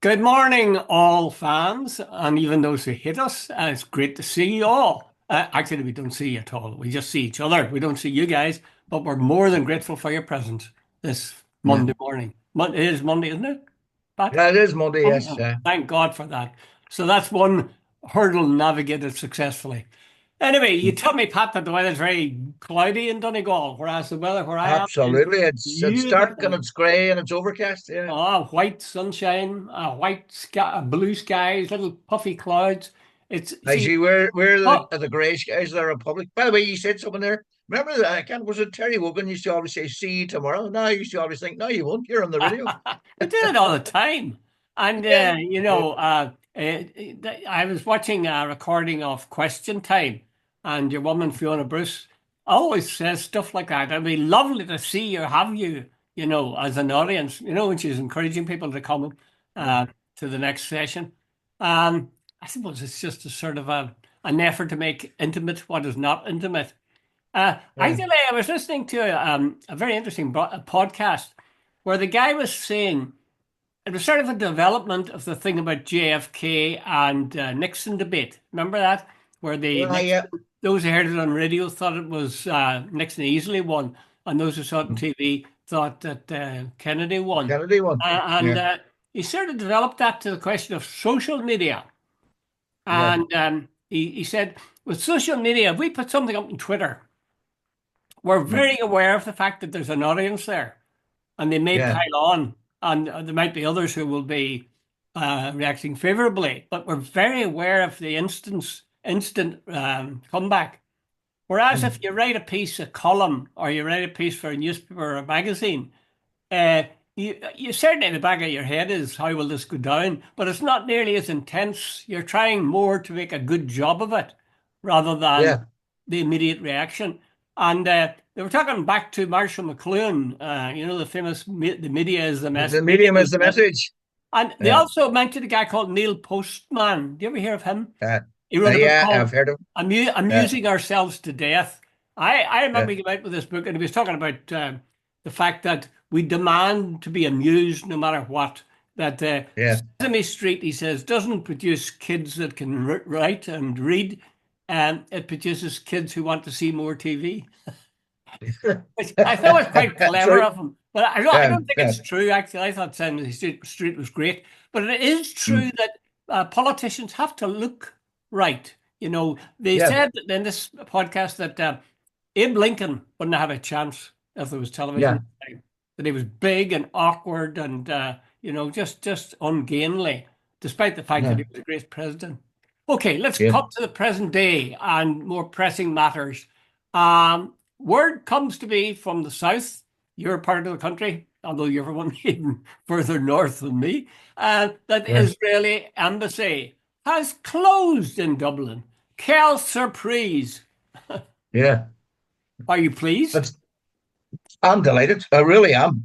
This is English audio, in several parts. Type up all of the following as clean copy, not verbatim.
Good morning, all fans, and even those who hate us. It's great to see you all. Actually, we don't see you at all. We just see each other. We don't see you guys, but we're more than grateful for your presence this Yeah, Monday morning. It is Monday, isn't it, Pat? yeah, it is Monday. Yes, Oh, thank God for that. So that's one hurdle navigated successfully. Anyway, you tell me, Pat, that the weather's very cloudy in Donegal, whereas the weather where I am is absolutely. It's dark and beautiful. it's grey and it's overcast. Yeah. Oh, white sunshine, white sky, blue skies, little puffy clouds. It's I see, see. We're oh, the grey skies of the Republic. By the way, you said something there. Remember that? I can't. Was it Terry Wogan used to always say, "See you tomorrow." Now I used to always think, "No, you won't. You're on the radio." we do it all the time. And Yeah. I was watching a recording of Question Time, and your woman Fiona Bruce always says stuff like that. It'd be lovely to see you, have you, as an audience, when she's encouraging people to come uh, to the next session. I suppose it's just a sort of an effort to make intimate what is not intimate. Yeah. Actually, I was listening to a very interesting podcast where the guy was saying it was sort of a development of the thing about JFK and Nixon debate. Remember that? Where the Yeah. Nixon, Yeah. those who heard it on radio thought it was Nixon easily won, and those who saw it on TV thought that Kennedy won. Kennedy one. And Yeah. he sort of developed that to the question of social media. Yeah. And he said, with social media, if we put something up on Twitter, we're very aware of the fact that there's an audience there and they may Yeah. pile on, and there might be others who will be reacting favorably, but we're very aware of the instant comeback. Whereas if you write a piece, a column, or you write a piece for a newspaper or a magazine, uh, you certainly in the back of your head is how will this go down, but it's not nearly as intense. You're trying more to make a good job of it rather than Yeah. the immediate reaction. And they were talking back to Marshall McLuhan, the famous "the media is the The medium medium is is the the message," message. and they Yeah. also mentioned a guy called Neil Postman. Do you ever hear of him? Uh, He wrote a book yeah. called I've heard of. Yeah. Amusing Ourselves to Death. I Yeah. remember he came out with this book and he was talking about the fact that we demand to be amused no matter what. That Yeah. Sesame Street, he says, doesn't produce kids that can write and read, and it produces kids who want to see more TV. Which I thought was quite clever True. of him. But I Yeah. don't think Yeah. it's true, actually. I thought Sesame Street was great. But it is Mm. true that politicians have to look right. They Yeah. said in this podcast that Abe Lincoln wouldn't have a chance if there was television Yeah. at the time. That he was big and awkward and, just ungainly, despite the fact that Yeah. he was a great president. Okay, let's Yeah. cut to the present day and more pressing matters. Word comes to me from the south, your part of the country, although you're one even further north than me, that the Yeah. Israeli embassy has closed in Dublin. Quelle surprise! Yeah. Are you pleased? That's I'm delighted. I really am.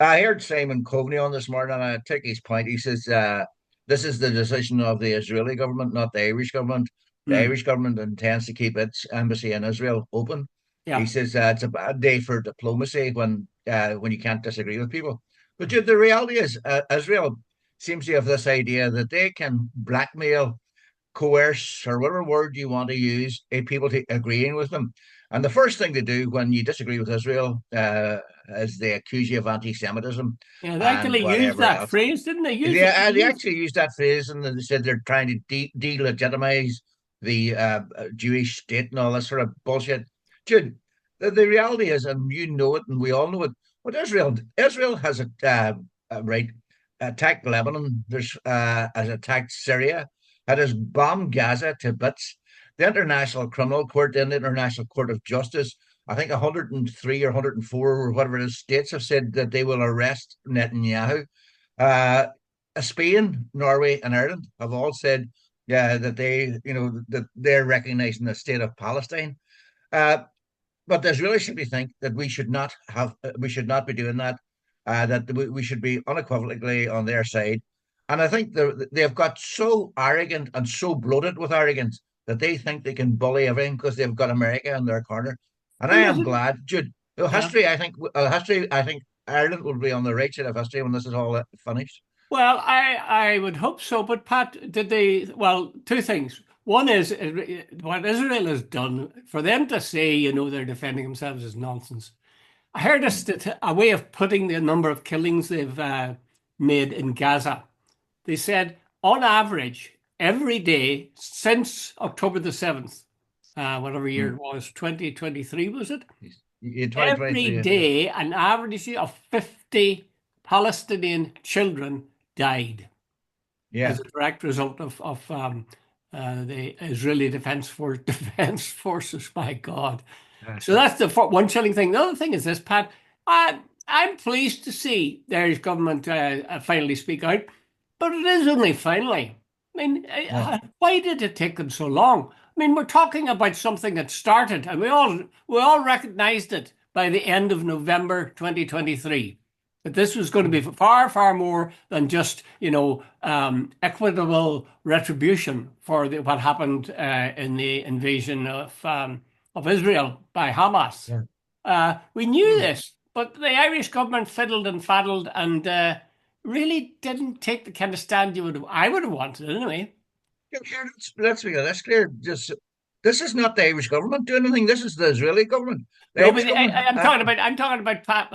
I heard Simon Coveney on this morning, and I take his point. He says this is the decision of the Israeli government, not the Irish government. The Hmm. Irish government intends to keep its embassy in Israel open. He Yeah. says it's a bad day for diplomacy when you can't disagree with people. But dude, the reality is, Israel seems to have this idea that they can blackmail, coerce, or whatever word you want to use, people to agreeing with them. And the first thing they do when you disagree with Israel is they accuse you of anti-Semitism Yeah, they and actually used whatever that else. phrase, didn't they? Use it. They actually used that phrase, and they said they're trying to delegitimize the Jewish state and all that sort of bullshit. Dude, the reality is, and you know it, and we all know it. What Israel has right attacked Lebanon. Has attacked Syria. It has bombed Gaza to bits. The International Criminal Court and the International Court of Justice, I think 103 or 104 or whatever it is, states have said that they will arrest Netanyahu. Uh, Spain, Norway, and Ireland have all said, yeah, that that they're recognizing the state of Palestine. Uh, but there's really should be think that we should not be doing that. That we should be unequivocally on their side. And I think they've got so arrogant and so bloated with arrogance that they think they can bully everything because they've got America in their corner. And I Well, am listen, glad, Jude. yeah. History, I think Ireland will be on the right side of history when this is all finished. Well, I would hope so. But Pat, did they? Well, two things. One is what Israel has done for them to say, they're defending themselves is nonsense. I heard a way of putting the number of killings they've made in Gaza. They said, on average, every day since October the 7th, whatever year Mm. it was, 2023, was it? In Every 2023, yeah. day, an average of 50 Palestinian children died as Yeah. a direct result of the Israeli defense forces. My God. That's So that's the one chilling thing. The other thing is this, Pat. I, I'm pleased to see there's government finally speak out, but it is only finally. I mean, yeah. why did it take them so long? I mean, we're talking about something that started, and we all recognized it by the end of November 2023. That this was going to be far, far more than just, equitable retribution for what happened in the invasion of Israel by Hamas. Yeah. We knew Mm. this, but the Irish government fiddled and faddled and really didn't take the kind of stand I would have wanted anyway. Yeah, sure, let's be honest clear. This is not the Irish government doing anything. This is the Israeli government. The No, Irish but government, I'm talking about Pat.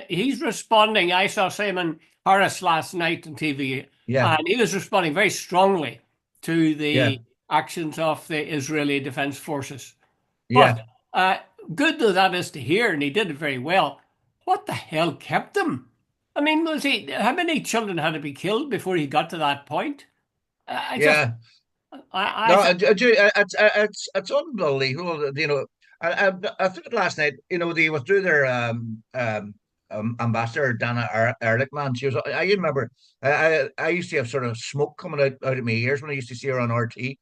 He's responding. I saw Simon Harris last night on TV, yeah, and he was responding very strongly to yeah, the actions of the Israeli Defense Forces. But yeah, uh, good though that is to hear, and he did it very well. What the hell kept him? I mean, was he? How many children had to be killed before he got to that point? I just, yeah. I No, thought, it's unbelievable. I think it last night. They withdrew their ambassador Dana Ehrlichman. She was. I remember. I used to have sort of smoke coming out of my ears when I used to see her on RT.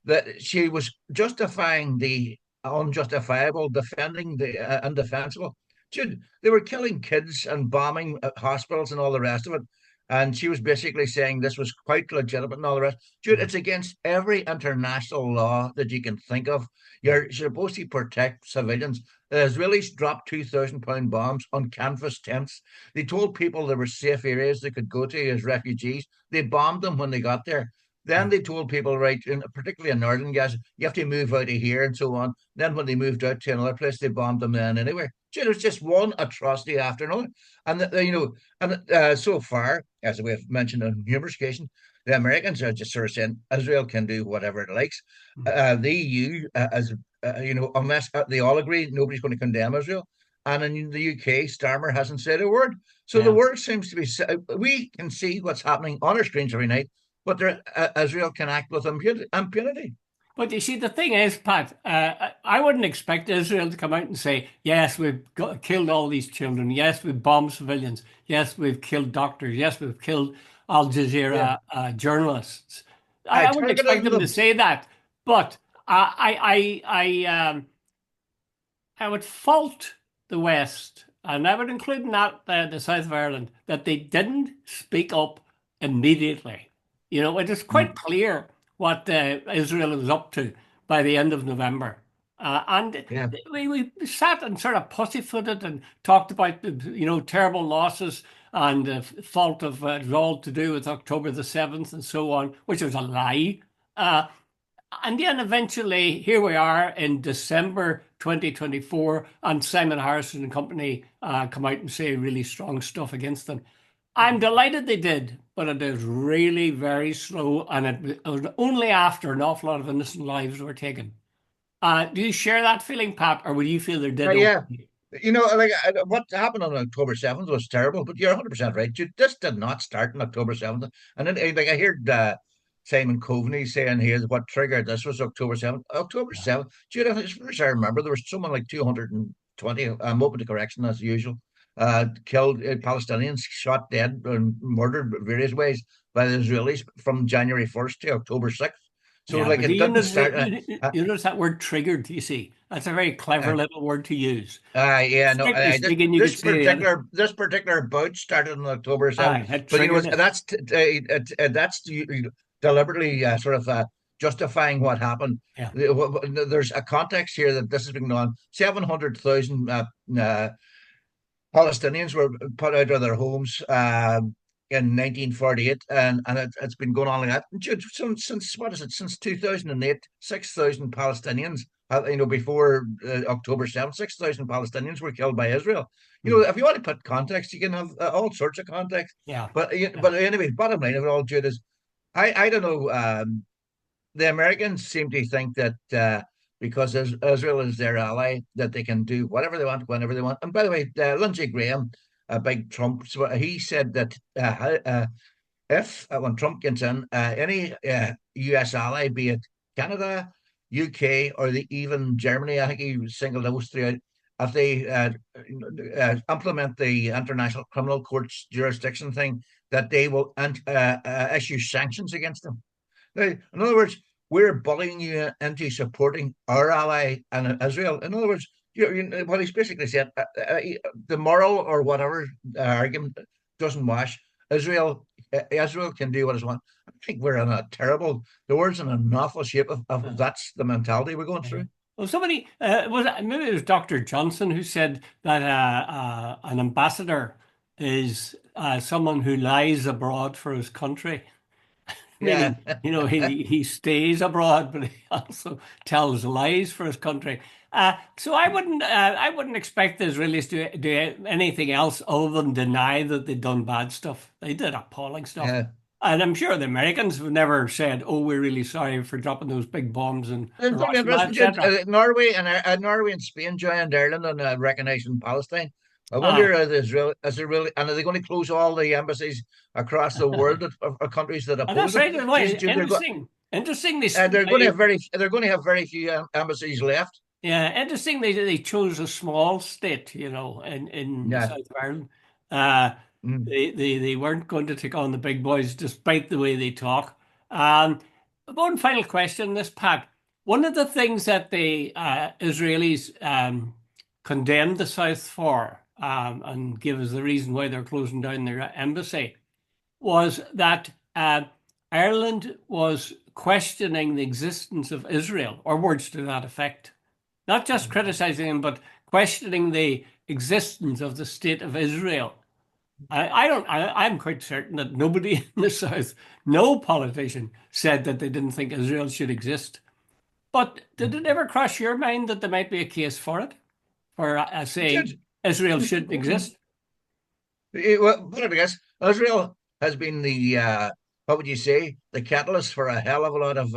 That she was justifying the unjustifiable, defending the indefensible. Dude, they were killing kids and bombing hospitals and all the rest of it. And she was basically saying this was quite legitimate and all the rest. Dude, it's against every international law that you can think of. You're supposed to protect civilians. The Israelis dropped 2,000-pound bombs on canvas tents. They told people there were safe areas they could go to as refugees. They bombed them when they got there. Then they told people, right, particularly in northern Gaza, you have to move out of here and so on. Then when they moved out to another place, they bombed them then anyway. Dude, it was just one atrocity after another. And, so far, as we've mentioned on numerous occasions, the Americans are just sort of saying Israel can do whatever it likes. The EU, unless they all agree, nobody's going to condemn Israel. And in the UK, Starmer hasn't said a word. So the yeah. word seems to be, we can see what's happening on our screens every night, but Israel can act with impunity. But you see, the thing is, Pat, I wouldn't expect Israel to come out and say, yes, killed all these children. Yes, we've bombed civilians. Yes, we've killed doctors. Yes, we've killed Al Yeah. Jazeera journalists. I I wouldn't targeted expect them to them. say that. But I would fault the West, and I would include in that the South of Ireland, that they didn't speak up immediately. It is quite Mm. clear what Israel was up to by the end of November. And Yeah. we sat and sort of pussyfooted and talked about the terrible losses and the fault of it was all to do with October the 7th and so on, which was a lie. Uh, and then eventually, here we are in December 2024, and Simon Harrison and company come out and say really strong stuff against them. I'm delighted they did, but it is really very slow, and it was only after an awful lot of innocent lives were taken. Do you share that feeling, Pat, or would you feel they did Yeah. okay? Like what happened on October 7th was terrible, but you're 100% right. This did not start on October 7th. And then, like, I heard Simon Coveney saying here's what triggered this was October 7th. October Yeah. 7th, dude, as far as I remember, there was someone like 220, I'm open to correction as usual, killed Palestinians, shot dead and murdered various ways by the Israelis from January 1st to October 6th. So, Yeah, like, but do it you didn't notice, start. you notice that word triggered, you see? That's a very clever Uh, little word to use. Yeah, no. Strictly This speaking, you this could say the other. particular bout started on October 7th, Aye, it but triggered it. that's deliberately sort of justifying what happened. Yeah. There's a context here that this has been going on. 700,000 Palestinians were put out of their homes. in 1948, and it's been going on like that. Since what is it? Since 2008, 6,000 Palestinians. Before October 7th, 6,000 Palestinians were killed by Israel. Hmm. If you want to put context, you can have all sorts of context. Yeah. But anyway, bottom line of it all, Jude, is I don't know. The Americans seem to think that because Israel is their ally, that they can do whatever they want, whenever they want. And by the way, Lindsey Graham, a big Trump, so he said that if when Trump gets in, any U.S. ally, be it Canada, UK, or even Germany, I think he singled those three out. If they implement the International Criminal Court's jurisdiction thing, that they will issue sanctions against them. Now, in other words, we're bullying you into supporting our ally in Israel. In other words, what he's basically said, the moral or whatever argument doesn't wash. Israel can do what it wants. I think we're in a terrible, the world's in an awful shape of that's the mentality we're going Yeah. through. Well, somebody maybe it was Dr. Johnson who said that an ambassador is someone who lies abroad for his country, Yeah, meaning he stays abroad, but he also tells lies for his country. So I wouldn't expect the Israelis to do anything else other than deny that they've done bad stuff. They did appalling stuff. yeah. And I'm sure the Americans have never said, "Oh, we're really sorry for dropping those big bombs in It's going to be Hiroshima, interesting, Jude. etc." Norway and Spain joined Ireland on recognising Palestine. I Ah, wonder is there really, and are they going to close all the embassies across the world of countries that and oppose that's them? right. Geez, Jude, Interesting. Interesting. they're going to have very few embassies left. Yeah, interesting. They chose a small state, in the Yeah. south of Ireland. Uh, Mm. they weren't going to take on the big boys, despite the way they talk. Um, One final question, this Pat. One of the things that the Israelis condemned the South for, and give as the reason why they're closing down their embassy, was that Ireland was questioning the existence of Israel, or words to that effect. Not just criticizing them, but questioning the existence of the state of Israel. I'm quite certain that nobody in the South, no politician, said that they didn't think Israel should exist. But did it ever cross your mind that there might be a case for it, for saying Jude, Israel shouldn't exist? well, put it, I guess Israel has been the what would you say, the catalyst for a hell of a lot of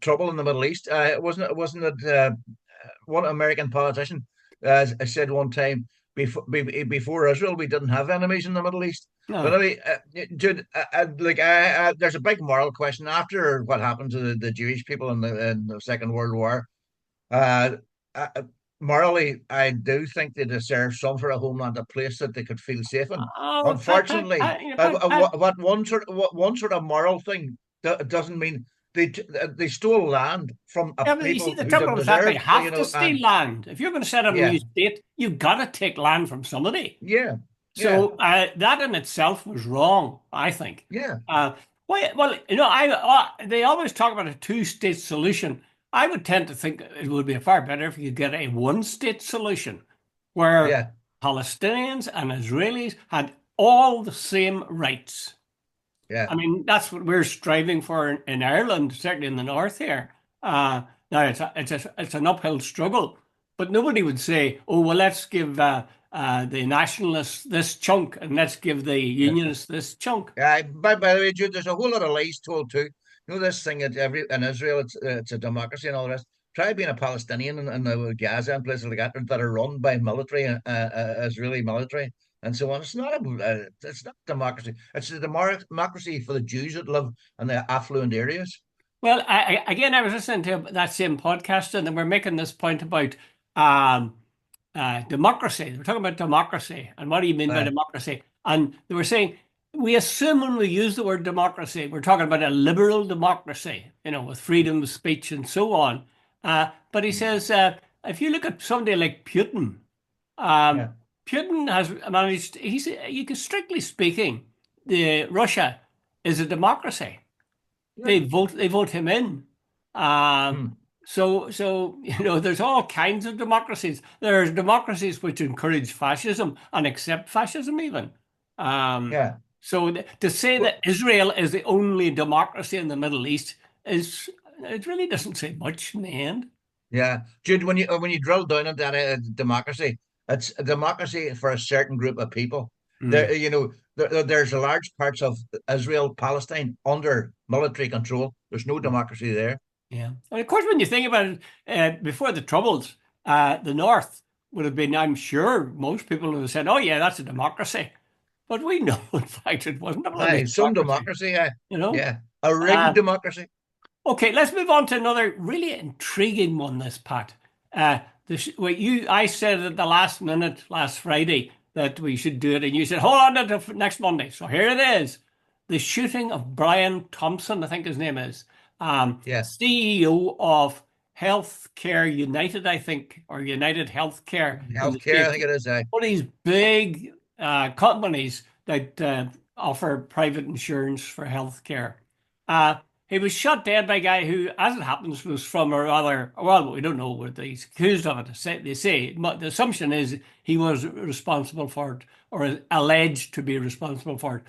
trouble in the Middle East. Wasn't it one American politician said one time, before Israel, we didn't have enemies in the Middle East. But I No. mean, Jude, there's a big moral question after what happened to the Jewish people in the Second World War. Uh, uh, Morally, I do think they deserve some sort of homeland, a place that they could feel safe in. Oh, Unfortunately, what one sort of moral thing doesn't mean they stole land from a yeah, but you see, people the who trouble didn't with that, they deserve, have to steal and land. If you're going to set up a yeah, new state, you've got to take land from somebody. yeah, yeah, So that in itself was wrong, I think. yeah, Well, they always talk about a two-state solution. I would tend to think it would be far better if you could get a one-state solution where yeah, Palestinians and Israelis had all the same rights. yeah. I mean, that's what we're striving for in Ireland, certainly in the north here. Now it's an uphill struggle, but nobody would say, "Oh, well, let's give the nationalists this chunk and let's give the unionists this chunk." By the way, Jude, there's a whole lot of lies told too. This thing that in Israel, it's a democracy and all the rest. Try being a Palestinian in the Gaza and places like that are run by military, Israeli military, and so on. It's not democracy. It's a democracy for the Jews that live in the affluent areas. Well, again, I was listening to that same podcast, and they were making this point about um, democracy. We're talking about democracy, and what do you mean by Uh, democracy? And they were saying we assume when we use the word democracy, we're talking about a liberal democracy, with freedom of speech and so on. But he says if you look at somebody like Putin, um, yeah, Putin has managed. Strictly speaking, the Russia is a democracy. yeah. They vote him in. Um, Hmm. so there's all kinds of democracies. There's democracies which encourage fascism and accept fascism even. Um, Yeah. So to say Well, that Israel is the only democracy in the Middle East is it really doesn't say much in the end. yeah, Jude, when you drill down into that democracy, it's a democracy for a certain group of people. Mm. There's a large parts of Israel, Palestine under military control. There's no Mm. democracy there. Yeah. And of course, when you think about it, before the Troubles, the North would have been, I'm sure most people would have said, oh, yeah, that's a democracy. But we know, in fact, it wasn't a bloody Aye, some democracy, democracy, you know? yeah, a rigged Uh, democracy. Okay, let's move on to another really intriguing one. This Pat, I said at the last minute last Friday that we should do it, and you said hold on to next Monday. So here it is: the shooting of Brian Thompson, I think his name is, Yeah, CEO of Healthcare United, I think, or United Healthcare in the healthcare, I States. think it is. One of these big companies that offer private insurance for healthcare. Uh, he was shot dead by a guy who, as it happens, was from a rather, well, we don't know what he's accused of it. They say, but the assumption is he was responsible for it or alleged to be responsible for it.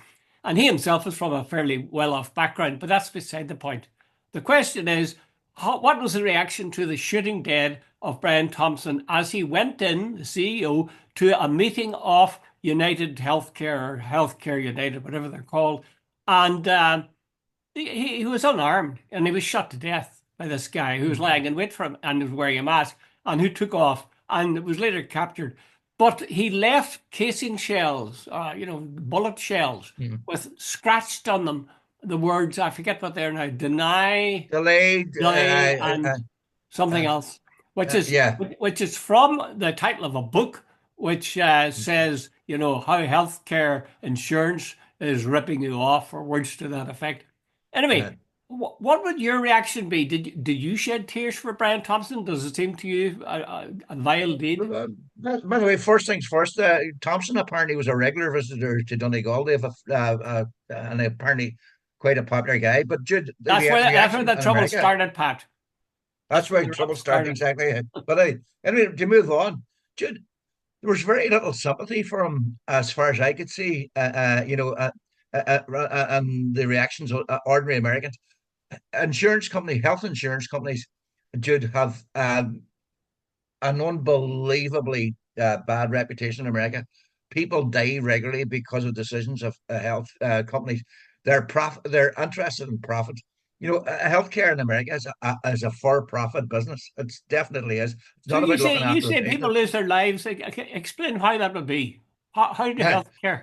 And he himself is from a fairly well off background, but that's beside the point. The question is, what was the reaction to the shooting dead of Brian Thompson as he went in, the CEO, to a meeting of United Healthcare or Healthcare United, whatever they're called, and he was unarmed and he was shot to death by this guy who was Mm. lying in wait for him and was wearing a mask and who took off and was later captured. But he left casing shells, bullet shells Mm. with scratched on them the words, I forget what they're now, deny, Delayed, delay, and something uh, else, which is yeah. which is from the title of a book, which says, how healthcare insurance is ripping you off, or words to that effect. Uh, Anyway, what would your reaction be? Did you shed tears for Brian Thompson? Does it seem to you a vile deed? by the way, first things first, Thompson apparently was a regular visitor to Donegal. They have and apparently quite a popular guy. But Jude, the That's where reaction the in trouble America, started, Pat. that's That's where where the rub trouble started started. exactly. But anyway, to move on, Jude, there was very little sympathy for him as far as I could see. And the reactions of ordinary Americans, health insurance companies, Jude, have an unbelievably bad reputation in America. People die regularly because of decisions of health companies. They're interested in profit. Healthcare in America is a for-profit business. It definitely is. It's So not you about say looking you after the say people people. lose their lives. Explain how that would be. How do Uh, healthcare?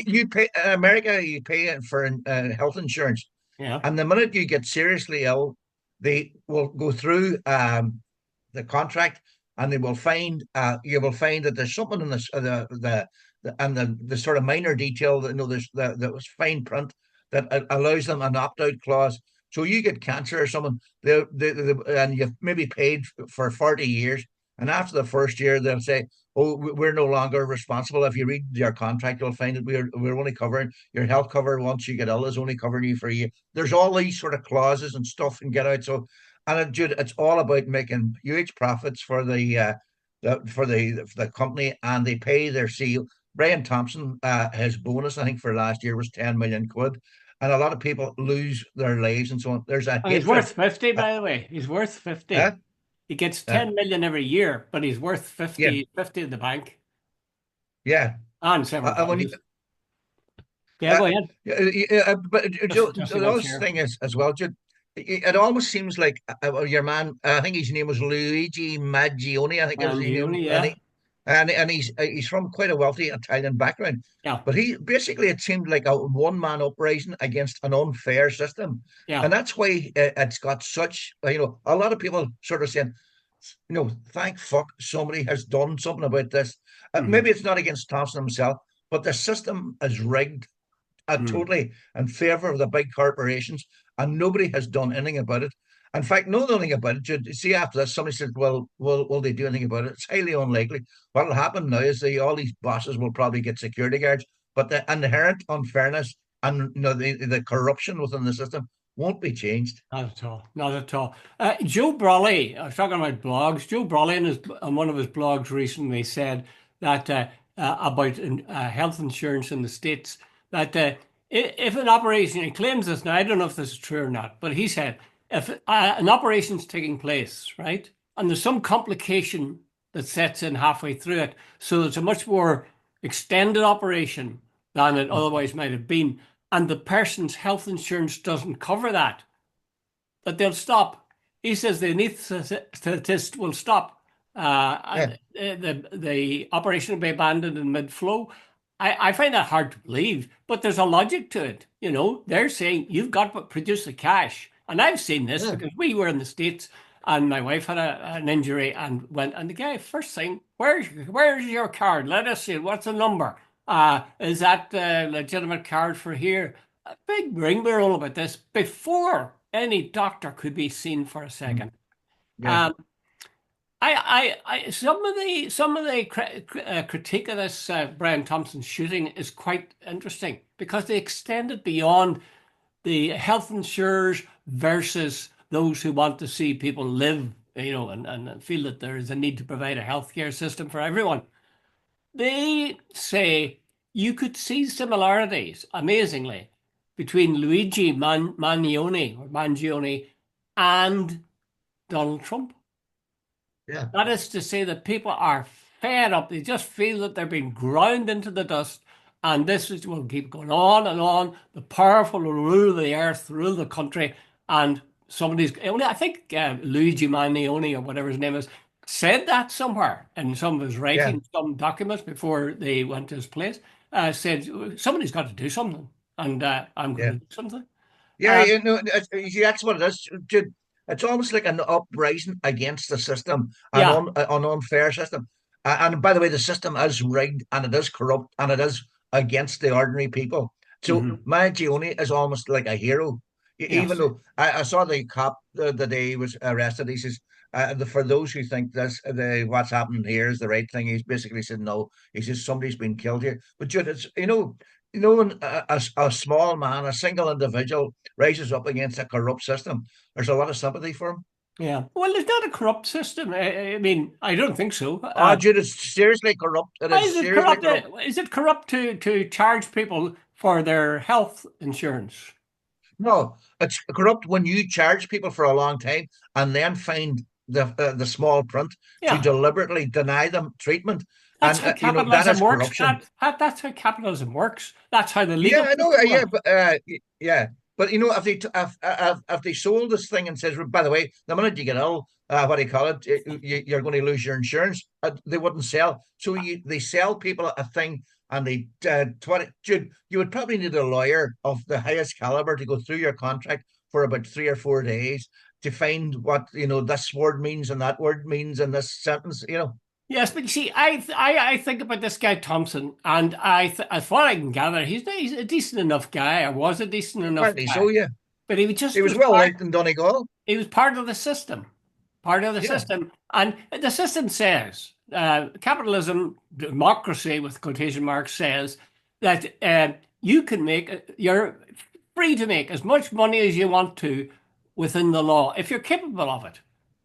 you pay in America. You pay for health insurance, Yeah, and the minute you get seriously ill, they will go through the contract, and they will find you will find that there's something in this the sort of minor detail that there's that was fine print that allows them an opt out clause. So you get cancer or something, and you've maybe paid for 40 years, and after the first year they'll say, "Oh, we're no longer responsible." If you read your contract, you'll find that we're only covering your health cover once you get ill is only covering you for a year. There's all these sort of clauses and stuff and get out. So and Jude, it's all about making huge profits for the company, and they pay their CEO. Brian Thompson, his bonus I think for last year was 10 million quid, and a lot of people lose their lives and so on. There's a and he's hatred. worth 50. Uh, By the way, he's worth 50. uh, He gets uh, 10 million every year, but he's worth yeah, 50 in the bank yeah. and several When you houses. Yeah, Uh, go ahead. but Just a the good other share. thing is as well, Jude, it almost seems like your man. I think his name was Luigi Maggioni. I think is his name, Only, yeah, and he's from quite a wealthy Italian background. yeah, But he basically it seemed like a one man uprising against an unfair system, yeah. and that's why it's got such. A lot of people sort of saying, thank fuck somebody has done something about this. Hmm. Maybe it's not against Thompson himself, but the system is rigged Hmm. totally in favor of the big corporations, and nobody has done anything about it. In fact, no nothing about it. You see, after this, somebody said, "Well, will they do anything about it?" It's highly unlikely. What will happen now is all these bosses will probably get security guards, but the inherent unfairness and the corruption within the system won't be changed. Not at all. Not at all. Joe Brolly, I was talking about blogs. Joe Brolly on one of his blogs recently said that about health insurance in the States, that if an operation, he claims this now, I don't know if this is true or not, but he said if an operation's taking place, right, and there's some complication that sets in halfway through it, so it's a much more extended operation than it otherwise might have been, and the person's health insurance doesn't cover that, that they'll stop. He says the anaesthetist will stop. Yeah, The operation will be abandoned in mid-flow. I find that hard to believe, but there's a logic to it. You know, they're saying you've got to produce the cash. And I've seen this yeah, because we were in the States and my wife had an injury and went, and the guy, first thing, where's your card? Let us see it. What's the number? Is that a legitimate card for here? A big rigmarole about this before any doctor could be seen for a mm, second. yeah, Um, some of the critique of this Brian Thompson shooting is quite interesting because they extend it beyond the health insurers versus those who want to see people live, you know, and feel that there is a need to provide a healthcare system for everyone. They say you could see similarities, amazingly, between Luigi Mangione and Donald Trump. yeah. That is to say that people are fed up. They just feel that they're being ground into the dust. And this is, will keep going on and on. The powerful will rule the earth, rule the country. And somebody's, I think Luigi Mannioni or whatever his name is, said that somewhere in some of his Yeah. writing, some documents before they went to his place, said somebody's got to do something. And I'm going Yeah. to do something. Yeah, Uh, you know, that's what it is. Dude. It's almost like an uprising against the system, yeah. an unfair system. And by the way, the system is rigged and it is corrupt and it is against the ordinary people. So Hmm. my Gioni is almost like a hero, even Yes. though I saw the cop the day he was arrested. He says, for those who think what's happening here is the right thing, he's basically said no. He says somebody's been killed here. But Jude, it's when a small man, a single individual rises up against a corrupt system, there's a lot of sympathy for him. Yeah. Well, it's not a corrupt system. I mean, I don't think so. Oh, dude, it's seriously corrupt. It Why is is it seriously corrupt? corrupt. Is it corrupt to charge people for their health insurance? No, it's corrupt when you charge people for a long time and then find the small print to Yeah. deliberately deny them treatment, That's and how that capitalism is works. corruption. That's how capitalism works. That's how the Yeah, legal I know. system Yeah, works. but yeah, but if if they sold this thing and says, by the way, the minute you get ill, what do you call it? You're going to lose your insurance. They wouldn't sell. So they sell people a thing, and they 20. Jude, you would probably need a lawyer of the highest caliber to go through your contract for about 3 or 4 days to find what this word means and that word means in this sentence. Yes, but you see, I think about this guy Thompson, and as far as I can gather, he's a decent enough guy, or was a decent enough Apparently so. guy, Yeah, but he he just was was well part. liked in Donegal. He was part of the system, part of the Yeah, system. And the system says, capitalism, democracy with quotation marks says that you can you're free to make as much money as you want to within the law if you're capable of it.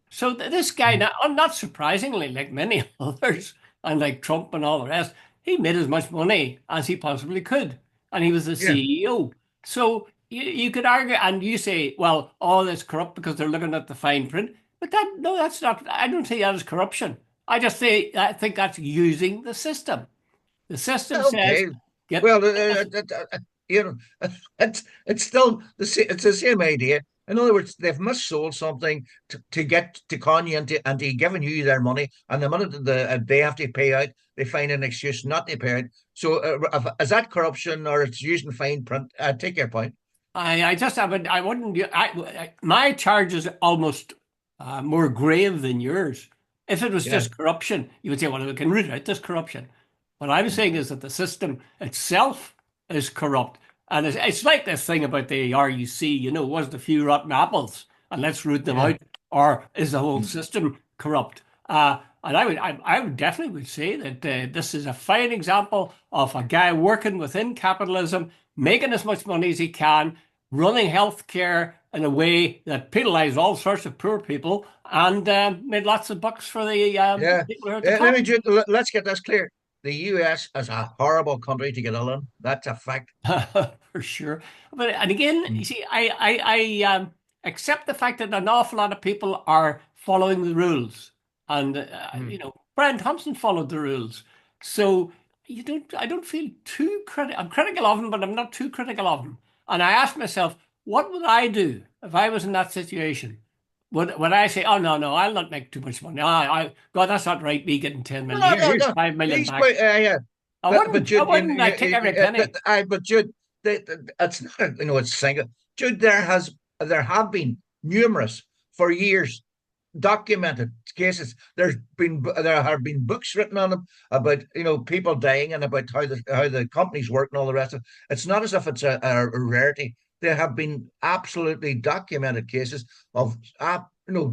So this guy, now, not surprisingly, like many others, and like Trump and all the rest, he made as much money as he possibly could, and he was the yeah. CEO. So you could argue, and you say, well, all is corrupt because they're looking at the fine print. But no, that's not. I don't see that as corruption. I think that's using the system. The system says, Okay. get Well, you know, it's still it's the same idea. In other words, they've missold something to get to con you into giving you their money, and the minute they have to pay out, they find an excuse not to pay out. So, is that corruption or it's using fine print? Take your point. I just haven't. I wouldn't. My charge is almost more grave than yours. If it was Yeah. just corruption, you would say, "Well, we can root out this corruption." What I'm saying is that the system itself is corrupt, and it's like this thing about the RUC. You know, was the few rotten apples, and let's root them Yeah. out, or is the whole system corrupt? And I would definitely would say that this is a fine example of a guy working within capitalism, making as much money as he can, running healthcare in a way that penalized all sorts of poor people and made lots of bucks for the Yeah. people who are at the Let top. me let's get this clear. the US is a horrible country to get in. That's a fact. For sure. But and again, you Mm, see, I accept the fact that an awful lot of people are following the rules, and mm. Brian Thompson followed the rules, so I don't feel too critical. I'm critical of him, but I'm not too critical of him. And I ask myself, what would I do if I was in that situation? Would I say, oh no, no, I'll not make too much money. God, that's not right. Me getting 10 million No, here. no, Here's no. 5 million He's back. quite, yeah. But I Jude, wouldn't. I take every penny. but Jude, it's not, it's single. Jude, there have been numerous for years documented cases. There have been books written on them about people dying and about how the companies work and all the rest of it. It's not as if it's a rarity. There have been absolutely documented cases of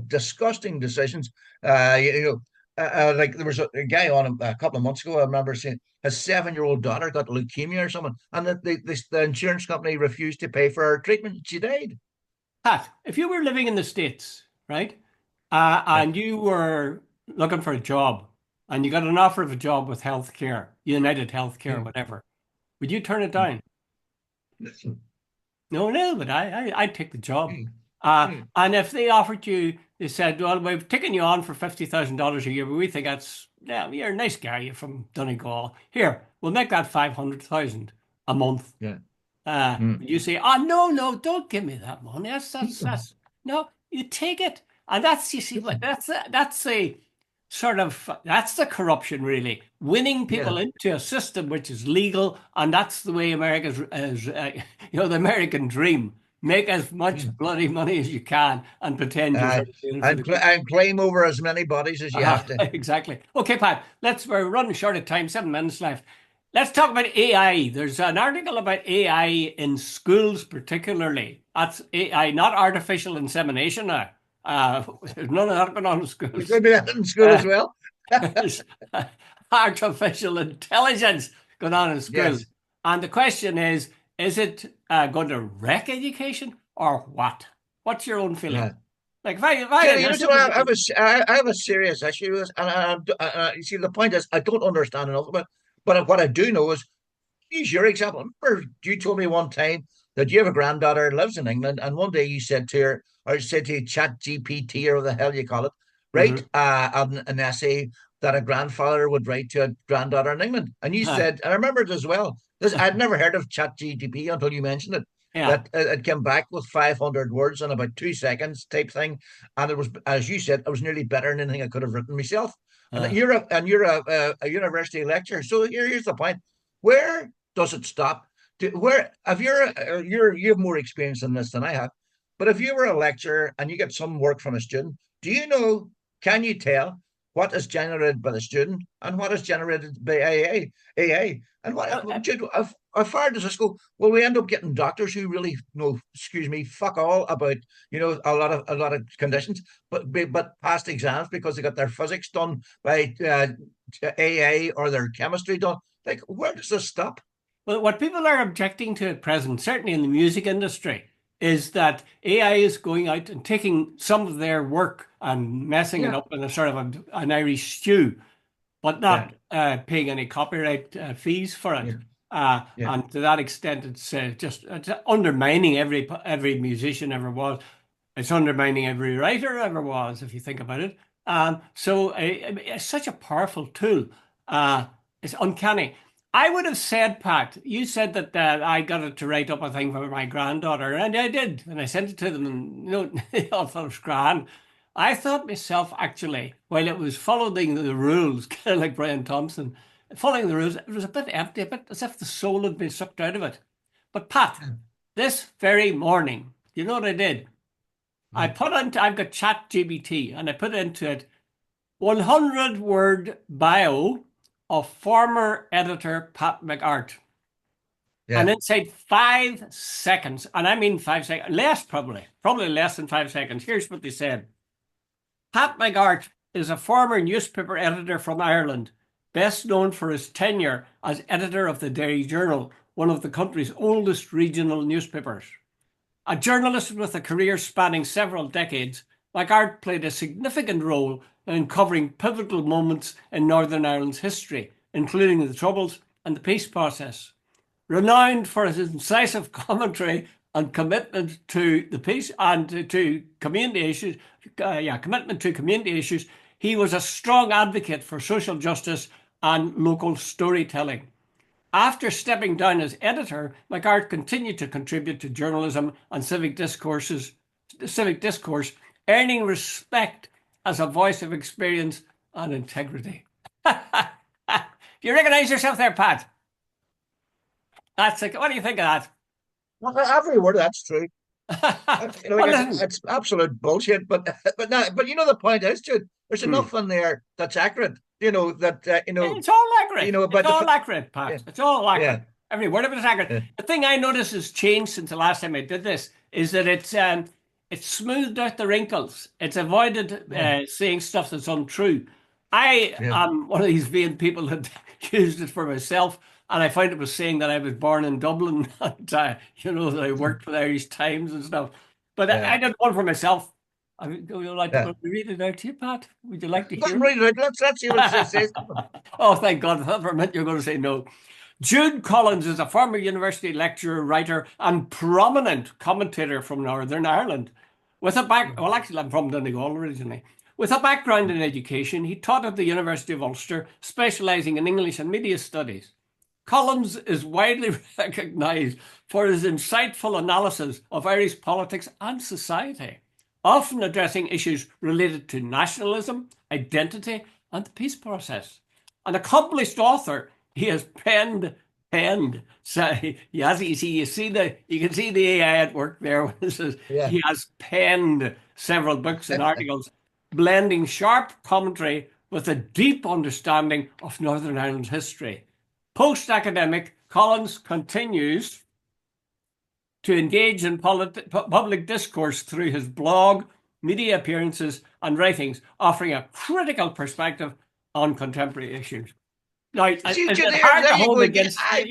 disgusting decisions. Like there was a guy on a couple of months ago. I remember seeing his 7-year-old daughter got leukemia or something, and the insurance company refused to pay for her treatment. She died. Pat, if you were living in the States, right, Yeah. and you were looking for a job and you got an offer of a job with healthcare, United Healthcare, Mm, whatever, would you turn it mm, down? No, no, but I'd take the job. mm, mm. And if they offered you, they said, well, we've taken you on for $50,000 a year, but we think yeah, you're a nice guy. You're from Donegal. Here, we'll make that 500,000 a month. Yeah. Mm. You say, oh no, no, don't give me that money. That's no, you take it. And that's you see what that's a sort of that's the corruption really. Winning Yeah. people into a system which is legal, and that's the way America's is the American dream. Make as much Mm. bloody money as you can and pretend you're Uh, sort of doing it for the good. and claim over as many bodies as you have to. Exactly. Okay, Pat, we're running short of time, 7 minutes left. Let's talk about AI. There's an article about AI in schools, particularly. That's AI, not artificial insemination now. There's none of that going on in It schools. could be that in school Uh, as well. there's artificial intelligence going on in schools. Yes. And the question is it going to wreck education or what? What's your own feeling? Yeah. Like if I Yeah, had so somebody to, I have a serious issue with this, and you see, the point is, I don't understand enough about it, but what I do know is, use your example. Remember, you told me one time that you have a granddaughter who lives in England, and one day you said to her, or said to Chat GPT, or what the hell you call it, write Mhm. an essay that a grandfather would write to a granddaughter in England. And you Hi. said, and I remember it as well. I'd never heard of Chat GPT until you mentioned it. Yeah. That it came back with 500 words in about 2 seconds type thing, and it was, as you said, it was nearly better than anything I could have written myself. And Uh, you're a university lecturer, so here's the point: where does it stop? Where if you have more experience in this than I have, but if you were a lecturer and you get some work from a student, do you know? Can you tell what is generated by the student and what is generated by AI? And well, how far does this go? Will we end up getting doctors who really know, excuse me, fuck all about a lot of conditions, but passed exams because they got their physics done by AA or their chemistry done? Like, where does this stop? well, what people are objecting to at present, certainly in the music industry, is that AI is going out and taking some of their work and messing it Yeah, up in a sort of an Irish stew, but yeah, not paying any copyright fees for it. yeah, yeah. And to that extent, it's undermining every musician ever was. It's undermining every writer ever was, if you think about it. It's such a powerful tool. It's uncanny. I would have said, Pat, you said that I got it to write up a thing for my granddaughter, and I did, and I sent it to them, and they all thought it was grand. I thought myself, actually, while it was following the rules, kind of like Brian Thompson, following the rules, it was a bit empty, a bit as if the soul had been sucked out of it. But Pat, this very morning, you know what I did? I've got Chat GBT, and I put into it 100-word bio of former editor Pat McArt. And Yeah. inside 5 seconds, and I mean 5 seconds, less probably less than 5 seconds, here's what they said. Pat McArt is a former newspaper editor from Ireland, best known for his tenure as editor of the Derry Journal, one of the country's oldest regional newspapers. A journalist with a career spanning several decades, McArt played a significant role in covering pivotal moments in Northern Ireland's history, including the Troubles and the peace process. Renowned for his incisive commentary and commitment to the peace and to community issues, commitment to community issues, he was a strong advocate for social justice and local storytelling. After stepping down as editor, McCart continued to contribute to journalism and civic discourse, earning respect as a voice of experience and integrity. Do you recognise yourself there, Pat? What do you think of that? Well, every word of that's true. Well, It's absolute bullshit. But you know the point is, Jude, there's enough in there that's accurate. it's all accurate. But it's all accurate, Pat. yeah, It's all accurate. yeah, Every word of it is accurate. yeah. The thing I noticed has changed since the last time I did this is that it's smoothed out the wrinkles. It's avoided saying stuff that's untrue. I Yeah. am one of these vain people that used it for myself, and I found it was saying that I was born in Dublin and that I worked for the Irish Times and stuff. But I did one for myself. Would you like to read it out to you, Pat? Would you like to hear it? Read it out. Let's see what it says. Oh, thank God. I thought for a minute you were going to say no. Jude Collins is a former university lecturer, writer, and prominent commentator from Northern Ireland. Well, actually, I'm from Donegal originally. With a background in education, he taught at the University of Ulster, specialising in English and media studies. Collins is widely recognised for his insightful analysis of Irish politics and society, often addressing issues related to nationalism, identity, and the peace process. An accomplished author, he has penned. So yes, you can see the AI at work there when it says he has penned several books and articles, blending sharp commentary with a deep understanding of Northern Ireland's history. Post-academic, Collins continues to engage in public discourse through his blog, media appearances, and writings, offering a critical perspective on contemporary issues. Now, it's hard to hold against. I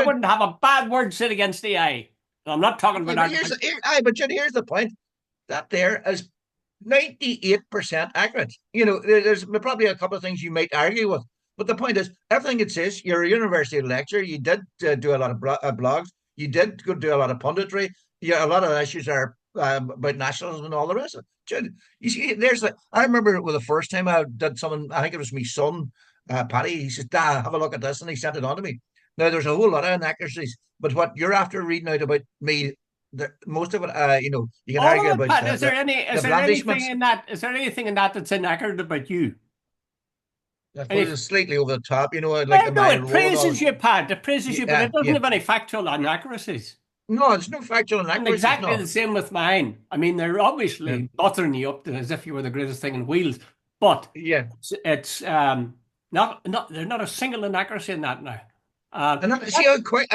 wouldn't have a bad word said against the AI. I'm not talking about that. But here's the point. That there is 98% accurate. There's probably a couple of things you might argue with, but the point is, everything it says. You're a university lecturer. You did do a lot of blogs. You did do a lot of punditry. Yeah, a lot of issues are about nationalism and all the rest of it. You see, I remember the first time I did something. I think it was my son, Paddy. He said, "Dad, have a look at this," and he sent it on to me. Now, there's a whole lot of inaccuracies, but what you're after reading out about me, most of it, you can argue about. Pat, is there anything in that? Is there anything in that that's inaccurate about you? I suppose it's slightly over the top, it praises you, Pat. It praises you, but it doesn't have any factual inaccuracies. No, it's no factual inaccuracies. Exactly the same with mine. I mean, they're obviously buttering you up as if you were the greatest thing in wheels, but it's not. There's not a single inaccuracy in that now. See how quick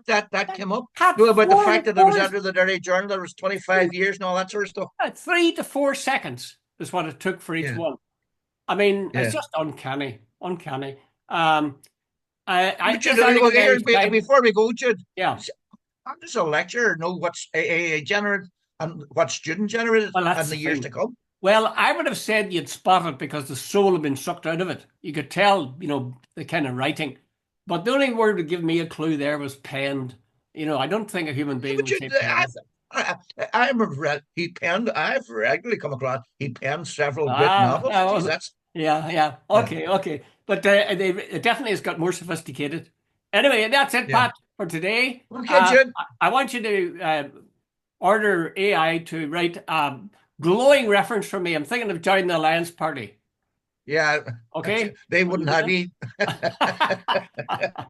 that came up. About the fact that it was under the Dirty Journal, there was 25 years and all that sort of stuff. 3 to 4 seconds is what it took for each one. I mean, it's just uncanny. Before we go, Jude, how does a lecturer know what's AI generated and what's student generated in the years to come? Well, I would have said you'd spot it because the soul had been sucked out of it. You could tell, the kind of writing. But the only word that gave me a clue there was penned. I don't think a human being would say penned. I remember he penned. I've regularly come across. He penned several great novels. Okay. But it definitely has got more sophisticated. Anyway, that's it, Pat, for today. Okay, Jude. I want you to order AI to write glowing reference for me. I'm thinking of joining the Alliance Party. Yeah. Okay. They wouldn't have me.